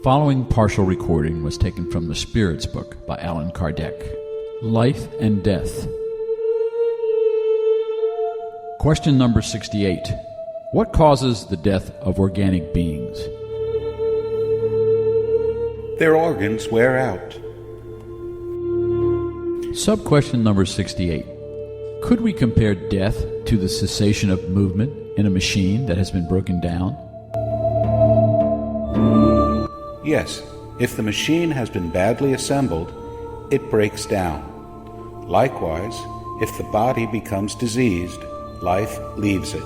following partial recording was taken from the Spirits book by Allan Kardec. Life and Death. Question number 68. What causes the death of organic beings? Their organs wear out. Sub-question number 68. Could we compare death to the cessation of movement in a machine that has been broken down? Yes, if the machine has been badly assembled, it breaks down. Likewise, if the body becomes diseased, life leaves it.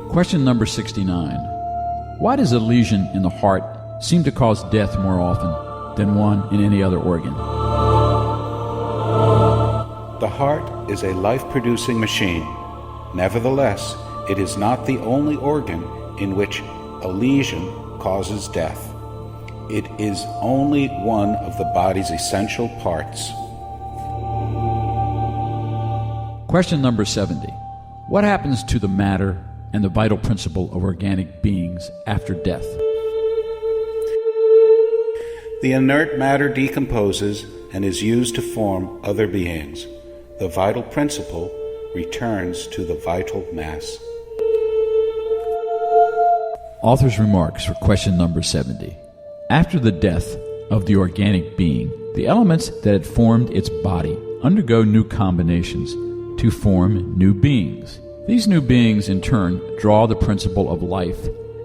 Question number 69. Why does a lesion in the heart seem to cause death more often than one in any other organ? The heart is a life-producing machine. Nevertheless, it is not the only organ in which a lesion causes death. It is only one of the body's essential parts. Question number 70. What happens to the matter and the vital principle of organic beings after death? The inert matter decomposes and is used to form other beings. The vital principle returns to the vital mass. Author's remarks for question number 70. After the death of the organic being, the elements that had formed its body undergo new combinations to form new beings. These new beings, in turn, draw the principle of life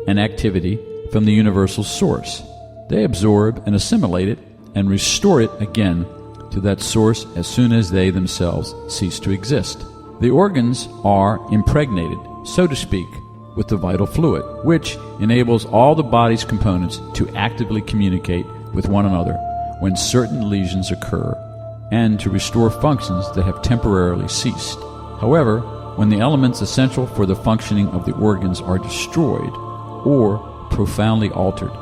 and activity from the universal source. They absorb and assimilate it and restore it again to that source as soon as they themselves cease to exist. The organs are impregnated, so to speak, with the vital fluid, which enables all the body's components to actively communicate with one another when certain lesions occur and to restore functions that have temporarily ceased. However, when the elements essential for the functioning of the organs are destroyed or profoundly altered,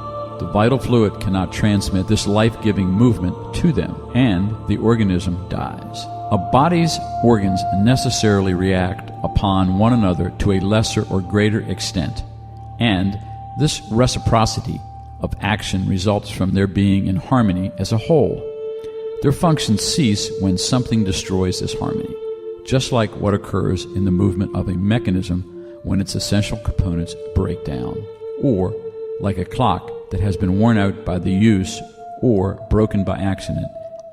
the vital fluid cannot transmit this life-giving movement to them, and the organism dies. A body's organs necessarily react upon one another to a lesser or greater extent, and this reciprocity of action results from their being in harmony as a whole. Their functions cease when something destroys this harmony, just like what occurs in the movement of a mechanism when its essential components break down, or like a clock that has been worn out by the use or broken by accident,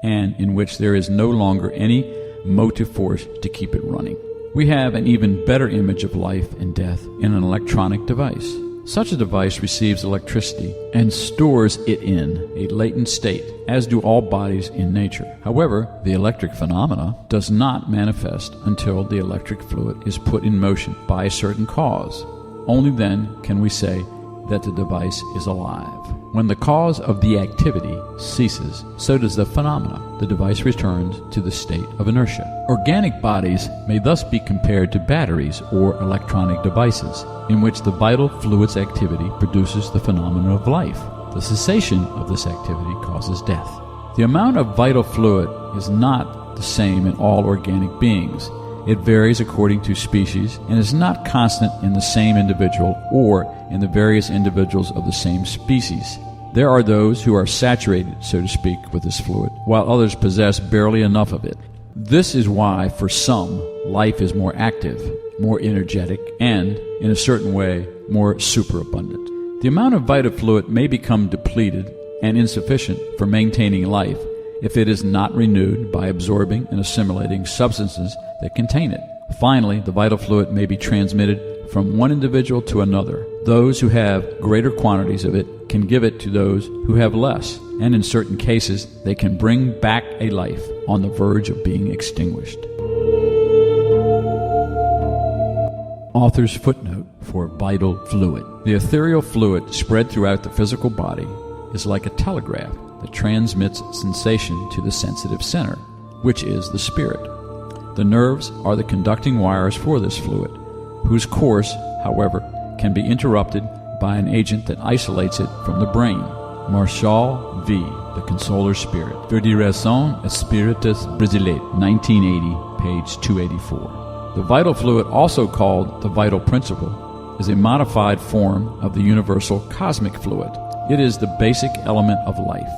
and in which there is no longer any motive force to keep it running. We have an even better image of life and death in an electronic device. Such a device receives electricity and stores it in a latent state, as do all bodies in nature. However, the electric phenomena does not manifest until the electric fluid is put in motion by a certain cause. Only then can we say that the device is alive. When the cause of the activity ceases, so does the phenomena. The device returns to the state of inertia. Organic bodies may thus be compared to batteries or electronic devices, in which the vital fluid's activity produces the phenomenon of life. The cessation of this activity causes death. The amount of vital fluid is not the same in all organic beings. It varies according to species and is not constant in the same individual or in the various individuals of the same species. There are those who are saturated, so to speak, with this fluid, while others possess barely enough of it. This is why, for some, life is more active, more energetic, and, in a certain way, more superabundant. The amount of vital fluid may become depleted and insufficient for maintaining life if it is not renewed by absorbing and assimilating substances that contain it. Finally, the vital fluid may be transmitted from one individual to another. Those who have greater quantities of it can give it to those who have less, and in certain cases, they can bring back a life on the verge of being extinguished. Author's footnote for vital fluid. The ethereal fluid spread throughout the physical body is like a telegraph that transmits sensation to the sensitive center, which is the spirit. The nerves are the conducting wires for this fluid, whose course, however, can be interrupted by an agent that isolates it from the brain. Marshall V., The Consoler Spirit, Federação Espíritas Brasileira, 1980, page 284. The vital fluid, also called the vital principle, is a modified form of the universal cosmic fluid. It is the basic element of life.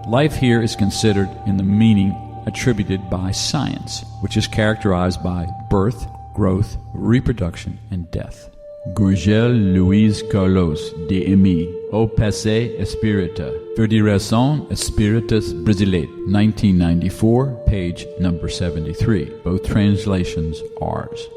Life here is considered in the meaning attributed by science, which is characterized by birth, growth, reproduction, and death. Gurgel Luis Carlos de Emi, O Passe Espírita, Federação Espíritas Brasileira, 1994, page number 73. Both translations ours.